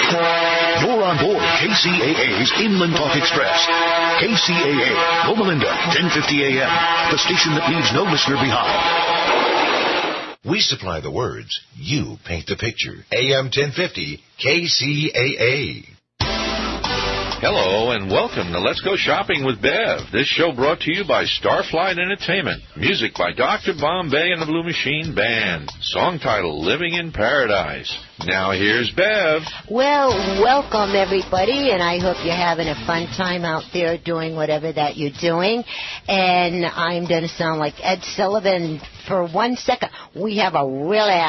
You're on board KCAA's Inland Talk Express. KCAA, Loma Linda, 1050 AM, the station that leaves no listener behind. We supply the words. You paint the picture. AM 1050, KCAA. Hello and welcome to Let's Go Shopping with Bev. This show brought to you by Starflight Entertainment. Music by Dr. Bombay and the Blue Machine Band. Song title, Living in Paradise. Now here's Bev. Well, welcome everybody, and I hope you're having a fun time out there doing whatever that you're doing. And I'm going to sound like Ed Sullivan for 1 second. We have a really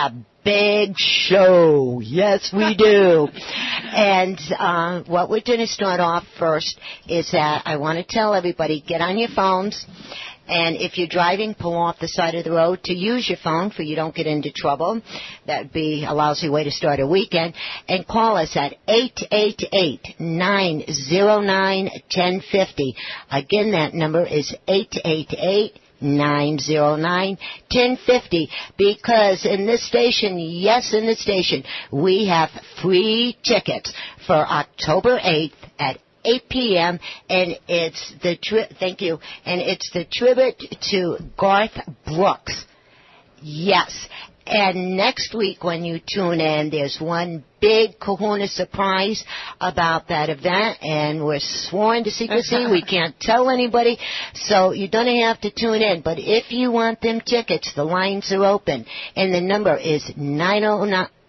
big show. Yes, we do. And what we're going to start off first is that I want to tell everybody, get on your phones, and if you're driving, pull off the side of the road to use your phone so you don't get into trouble. That would be a lousy way to start a weekend. And call us at 888-909-1050. Again, that number is 888-909-1050, because in this station, yes, in this station, we have free tickets for October 8th at 8 p.m. and it's the tribute to Garth Brooks. Yes. And next week when you tune in, there's one big kahuna surprise about that event, and we're sworn to secrecy. We can't tell anybody, so you don't have to tune in. But if you want them tickets, the lines are open, and the number is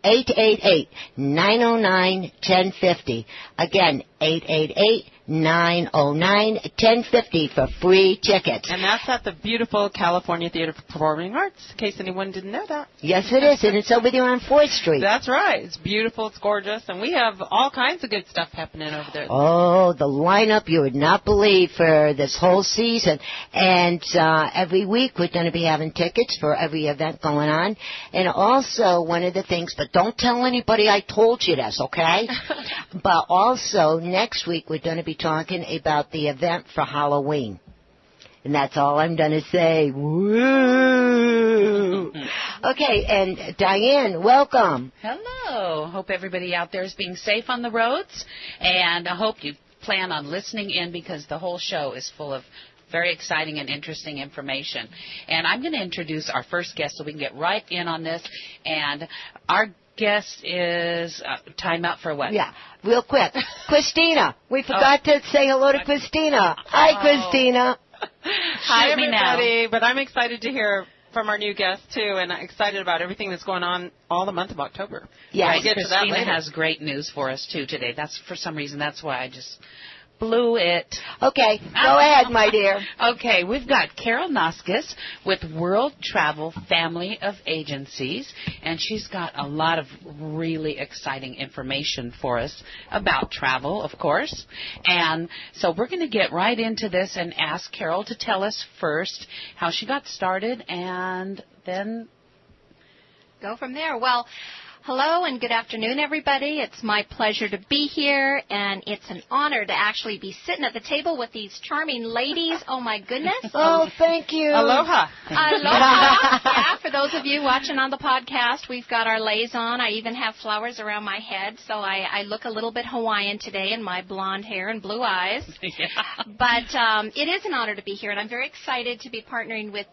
888-909-1050. Again, 888-909-1050 for free tickets. And that's at the beautiful California Theater for Performing Arts, in case anyone didn't know that. Yes, it is, and it's over there on 4th Street. That's right. It's beautiful. It's gorgeous. And we have all kinds of good stuff happening over there. Oh, the lineup you would not believe for this whole season. And every week we're going to be having tickets for every event going on. And also, one of the things, but don't tell anybody I told you this, okay? But also, next week we're going to be talking about the event for Halloween. And that's all I'm going to say. Woo! Okay, and Diane, welcome. Hello. Hope everybody out there is being safe on the roads. And I hope you plan on listening in, because the whole show is full of very exciting and interesting information. And I'm going to introduce our first guest so we can get right in on this. And our guest is time out for what? Yeah, real quick. Christina. We forgot to say hello to Christina. Hi, Christina. Hi, everybody. But I'm excited to hear from our new guest, too, and I'm excited about everything that's going on all the month of October. Yeah, Christina has great news for us, too, today. That's, for some reason, that's why I just blew it. Okay, go ahead, my dear. Okay, we've got Carol Noskis with World Travel Family of Agencies, and she's got a lot of really exciting information for us about travel, of course. And so we're going to get right into this and ask Carol to tell us first how she got started, and then go from there. Well, hello and good afternoon, everybody. It's my pleasure to be here, and it's an honor to actually be sitting at the table with these charming ladies. Oh, my goodness. Oh, thank you. Aloha. Aloha. Yeah, for those of you watching on the podcast, we've got our leis on. I even have flowers around my head, so I look a little bit Hawaiian today in my blonde hair and blue eyes. Yeah. But it is an honor to be here, and I'm very excited to be partnering with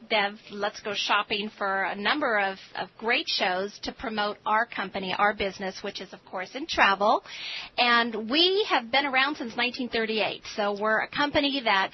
Bev, Let's Go Shopping, for a number of great shows to promote our company, our business, which is, of course, in travel. And we have been around since 1938. So we're a company that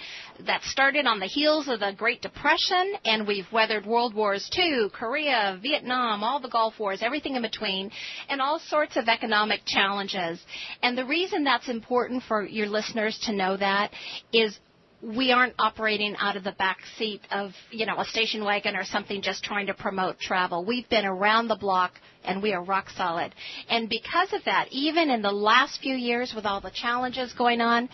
started on the heels of the Great Depression, and we've weathered World Wars II, Korea, Vietnam, all the Gulf Wars, everything in between, and all sorts of economic challenges. And the reason that's important for your listeners to know that is we aren't operating out of the back seat of, a station wagon or something just trying to promote travel. We've been around the block, and we are rock solid. And because of that, even in the last few years with all the challenges going on,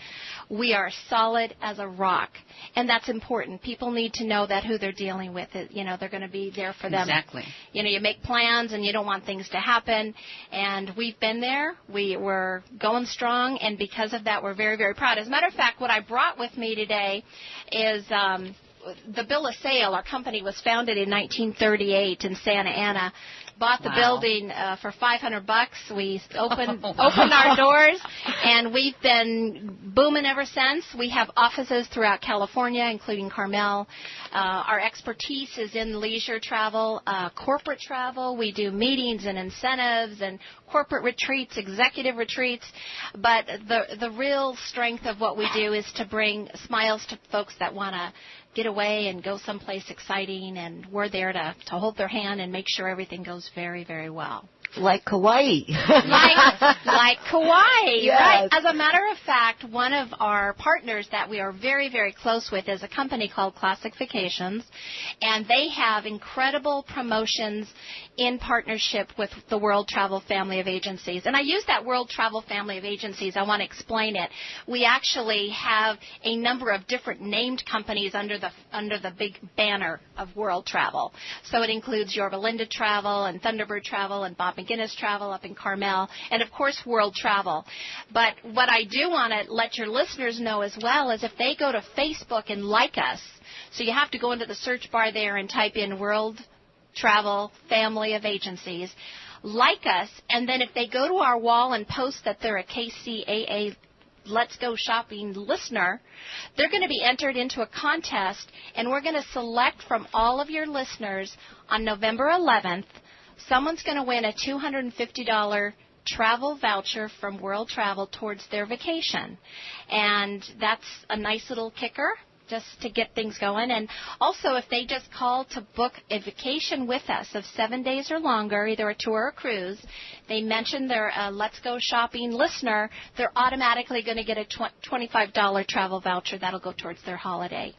we are solid as a rock. And that's important. People need to know that who they're dealing with, they're going to be there for them. Exactly. You make plans and you don't want things to happen. And we've been there. We're going strong. And because of that, we're very, very proud. As a matter of fact, what I brought with me today is the bill of sale. Our company was founded in 1938 in Santa Ana. bought the building for $500. We opened our doors, and we've been booming ever since. We have offices throughout California, including Carmel. Our expertise is in leisure travel, corporate travel. We do meetings and incentives and corporate retreats, executive retreats. But the real strength of what we do is to bring smiles to folks that want to get away and go someplace exciting, and we're there to hold their hand and make sure everything goes very, very well. Like Kauai. like Kauai, yes. Right. As a matter of fact, one of our partners that we are very, very close with is a company called Classic Vacations, and they have incredible promotions in partnership with the World Travel Family of Agencies. And I use that World Travel Family of Agencies. I want to explain it. We actually have a number of different named companies under the big banner of World Travel. So it includes Yorba Linda Travel and Thunderbird Travel and Bob McGinnis Travel up in Carmel, and of course World Travel. But what I do want to let your listeners know as well is if they go to Facebook and like us, so you have to go into the search bar there and type in World Travel Family of Agencies, like us, and then if they go to our wall and post that they're a KCAA Let's Go Shopping listener, they're going to be entered into a contest, and we're going to select from all of your listeners on November 11th. Someone's going to win a $250 travel voucher from World Travel towards their vacation. And that's a nice little kicker just to get things going. And also, if they just call to book a vacation with us of 7 days or longer, either a tour or a cruise, they mention they're a Let's Go Shopping listener, they're automatically going to get a $25 travel voucher. That'll go towards their holiday.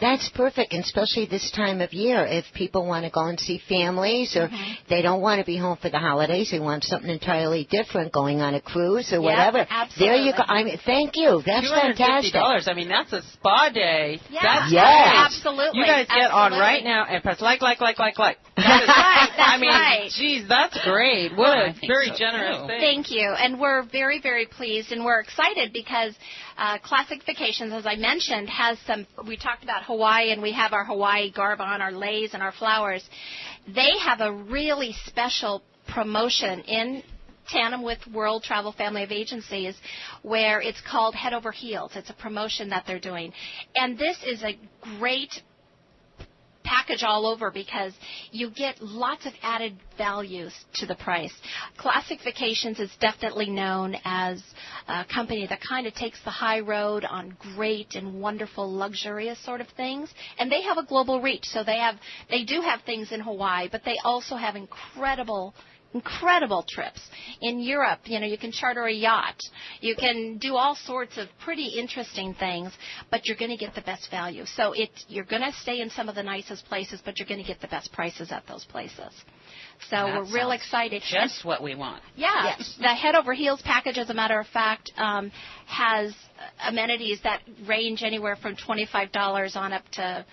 That's perfect, and especially this time of year. If people want to go and see families, or they don't want to be home for the holidays, they want something entirely different, going on a cruise or whatever. Absolutely. There you go. Thank you. That's fantastic. $250. I mean, that's a spa day. Yeah. That's yes. Absolutely. You guys get on right now and press like. That is, right. That's I mean, right. geez, that's great. What a very generous thing. Thank you. And we're very, very pleased, and we're excited because Classic Vacations, as I mentioned, has some, we talked about Hawaii, and we have our Hawaii garb on, our leis and our flowers. They have a really special promotion in tandem with World Travel Family of Agencies where it's called Head Over Heels. It's a promotion that they're doing. And this is a great package all over because you get lots of added values to the price. Classic Vacations is definitely known as a company that kind of takes the high road on great and wonderful luxurious sort of things, and they have a global reach. So they do have things in Hawaii, but they also have incredible trips. In Europe, you can charter a yacht. You can do all sorts of pretty interesting things, but you're going to get the best value. So you're going to stay in some of the nicest places, but you're going to get the best prices at those places. So we're real excited. Just what we want. Yeah. Yes. The Head Over Heels package, as a matter of fact, has amenities that range anywhere from $25 on up to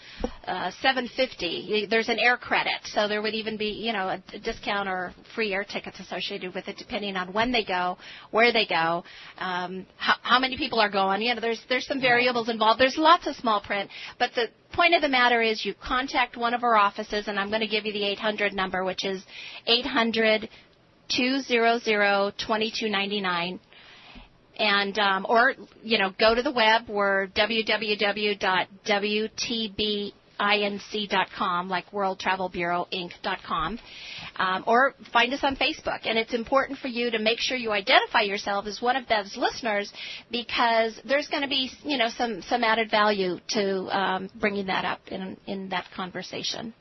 $750. There's an air credit, so there would even be, a discount or free air tickets associated with it, depending on when they go, where they go, how many people are going. There's some variables involved. There's lots of small print, but the point of the matter is you contact one of our offices, and I'm going to give you the 800 number, which is 800-200-2299. And or go to the web. We're www.wtbinc.com, like World Travel Bureau Inc.com, or find us on Facebook. And it's important for you to make sure you identify yourself as one of those listeners, because there's going to be some added value to bringing that up in that conversation.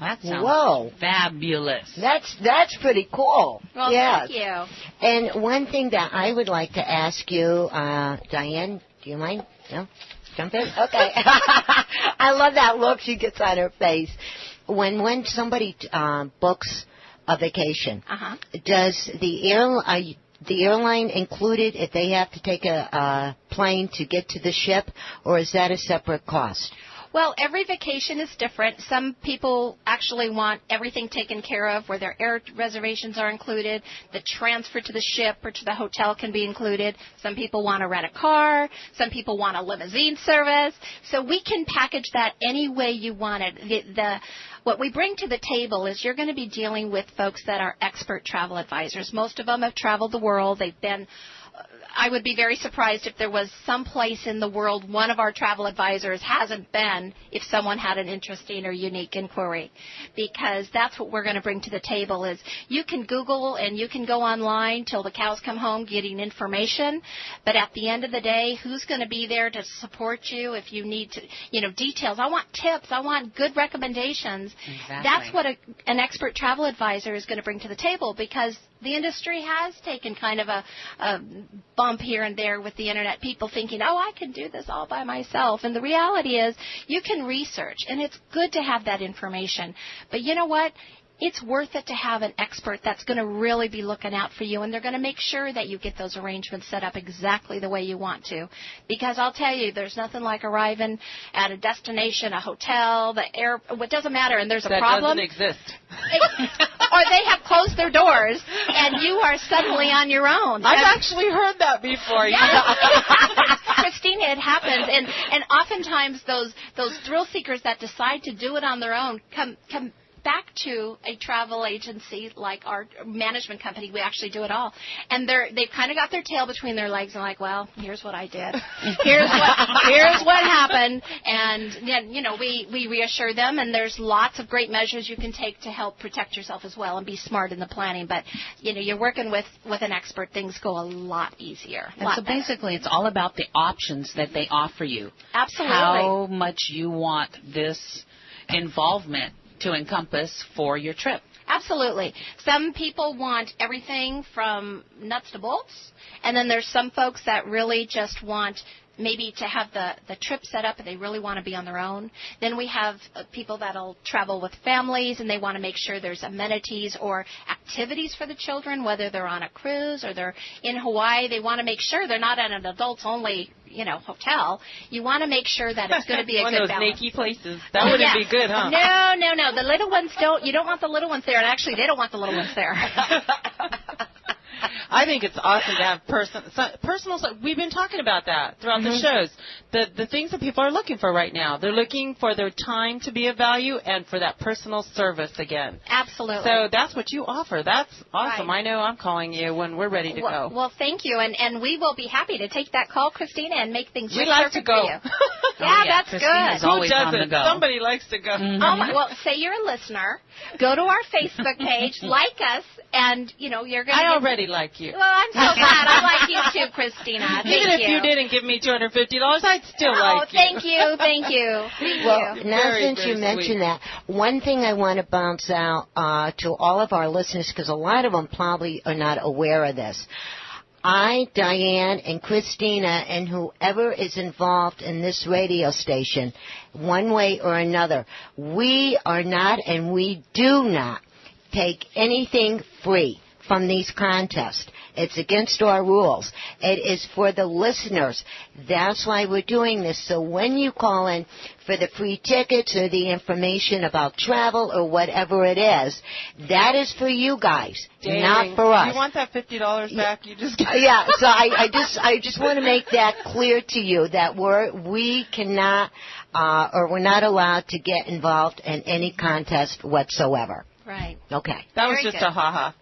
That sounds fabulous. That's pretty cool. Well, yes. Thank you. And one thing that I would like to ask you, Diane, do you mind? No? Jump in? Okay. I love that look she gets on her face. When somebody books a vacation, does the airline include it if they have to take a plane to get to the ship, or is that a separate cost? Well, every vacation is different. Some people actually want everything taken care of, where their air reservations are included, the transfer to the ship or to the hotel can be included. Some people want to rent a car. Some people want a limousine service. So we can package that any way you want it. What we bring to the table is you're going to be dealing with folks that are expert travel advisors. Most of them have traveled the world. They've been... I would be very surprised if there was some place in the world one of our travel advisors hasn't been if someone had an interesting or unique inquiry, because that's what we're going to bring to the table. Is you can Google and you can go online till the cows come home getting information, but at the end of the day, who's going to be there to support you if you need to, details? I want tips. I want good recommendations. Exactly. That's what an expert travel advisor is going to bring to the table, because the industry has taken kind of a bump here and there with the Internet, people thinking, oh, I can do this all by myself. And the reality is you can research, and it's good to have that information. But you know what? It's worth it to have an expert that's going to really be looking out for you, and they're going to make sure that you get those arrangements set up exactly the way you want to. Because I'll tell you, there's nothing like arriving at a destination, a hotel, it doesn't matter, and there's a problem. That doesn't exist. Or they have closed their doors, and you are suddenly on your own. I've actually heard that before. Yeah. Christina, it happens. And oftentimes those thrill seekers that decide to do it on their own come back to a travel agency like our management company. We actually do it all. And they've kind of got their tail between their legs and like, well, here's what I did. Here's what happened. And then, we reassure them, and there's lots of great measures you can take to help protect yourself as well and be smart in the planning. But, you're working with an expert, things go a lot easier. And so basically it's all about the options that they offer you. Absolutely. How much you want this involvement to encompass for your trip. Absolutely. Some people want everything from nuts to bolts, and then there's some folks that really just want maybe to have the trip set up and they really want to be on their own. Then we have people that'll travel with families and they want to make sure there's amenities or activities for the children, whether they're on a cruise or they're in Hawaii. They want to make sure they're not at an adults-only hotel. You want to make sure that it's going to be a good balance. One of those naked places. That wouldn't be good, huh? No. The little ones you don't want the little ones there, and actually they don't want the little ones there. I think it's awesome to have personal. We've been talking about that throughout the shows. The things that people are looking for right now. They're looking for their time to be of value and for that personal service again. Absolutely. So that's what you offer. That's awesome. Right. I know I'm calling you when we're ready to go. Well, thank you, and we will be happy to take that call, Christina, and make things we like to go. For you. That's Christina's good. always Who on the doesn't? go. Somebody likes to go. Mm-hmm. Well, say you're a listener. Go to our Facebook page, like us, and you're going to. I already like you. Well, I'm so glad. I like you too, Christina. Even if you didn't give me $250, I'd still like you. Thank you. Thank you. Well, now since you mentioned that, one thing I want to bounce out to all of our listeners, because a lot of them probably are not aware of this. I, Diane, and Christina, and whoever is involved in this radio station, one way or another, we are not and we do not take anything free from these contests. It's against our rules. It is for the listeners. That's why we're doing this. So when you call in for the free tickets or the information about travel or whatever it is, that is for you guys, not for us. You want that $50 back? You just yeah. So I just want to make that clear to you that we cannot or we're not allowed to get involved in any contest whatsoever. Right. Okay. That was just a ha-ha.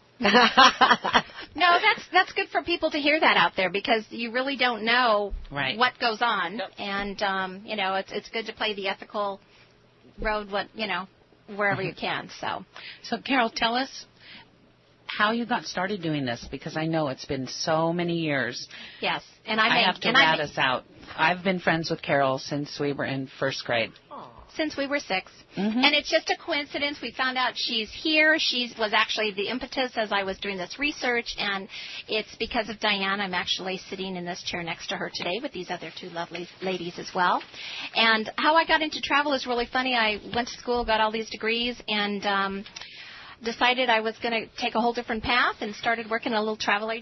No, that's good for people to hear that out there, because you really don't know what goes on, and it's good to play the ethical road, wherever you can. So Carol, tell us how you got started doing this, because I know it's been so many years. Yes, and I have to rat us out. I've been friends with Carol since we were in first grade. Since we were 6. Mm-hmm. And it's just a coincidence. We found out she's here. She was actually the impetus as I was doing this research, and it's because of Diane. I'm actually sitting in this chair next to her today with these other 2 lovely ladies as well. And how I got into travel is really funny. I went to school, got all these degrees, and decided I was going to take a whole different path and started working in a little travel agency.